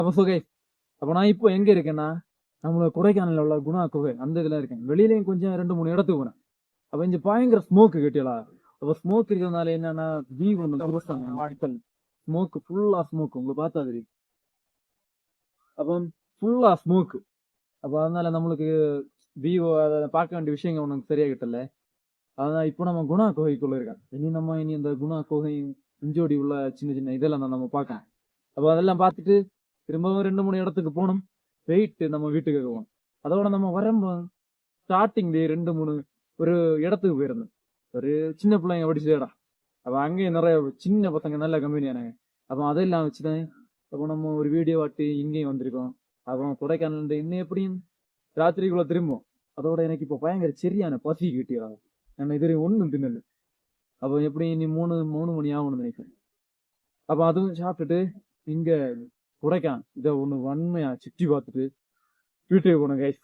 அப்போ கைஸ், அப்போ நான் இப்போ எங்க இருக்கேன்னா நம்மள கொடைக்கானல்ல உள்ள குணா குகை அந்த இதுல இருக்கேன். வெளியிலயும் கொஞ்சம் 2-3 இடத்துக்கு போனேன். அப்ப இங்க பயங்கர ஸ்மோக் கேட்டியலா. அப்ப ஸ்மோக் இருக்கிறதுனால என்னன்னா வியூ ஒன்று ஸ்மோக் ஃபுல்லா ஸ்மோக் உங்களுக்கு பார்த்தா தெரியும். அப்போ ஃபுல்லா ஸ்மோக். அப்ப அதனால நம்மளுக்கு வியூ அதை பார்க்க வேண்டிய விஷயங்கள் உனக்கு சரியா கிட்டல. அதான் இப்போ நம்ம குணா குகைக்குள்ள இருக்கேன். இனி இந்த குணா குகை இஞ்சோடி உள்ள சின்ன சின்ன இதெல்லாம் தான் நம்ம பார்க்கலாம். அப்போ அதெல்லாம் பார்த்துட்டு திரும்பவும் 2-3 இடத்துக்கு போகணும். போயிட்டு நம்ம வீட்டுக்கு போவோம். அதோட நம்ம வரும்போது ஸ்டார்டிங் 2-3 ஒரு இடத்துக்கு போயிருந்தோம். ஒரு சின்ன பிள்ளைங்க படிச்ச இடம். அப்ப அங்கேயும் நிறைய சின்ன பசங்க நல்ல கம்பெனியானாங்க. அப்போ அதெல்லாம் வச்சுதான் அப்போ நம்ம ஒரு வீடியோ வாட்டி இங்கேயும் வந்திருக்கோம். அப்புறம் கொடைக்கானல் இன்னும் எப்படியும் ராத்திரிக்குள்ள திரும்பும். அதோட எனக்கு இப்போ பயங்கர சரியான பசி கிட்டியா. நான் இதுவரை ஒன்றும் தின்னல. அப்போ எப்படி இனி 3 மணி ஆகணும்னு நினைக்கிறேன். அப்போ அதுவும் சாப்பிட்டுட்டு இங்க கொடைக்கான் இதை ஒன்று வன்மையா சுற்றி பார்த்துட்டு வீட்டுக்கு போனோம் கைஸ்.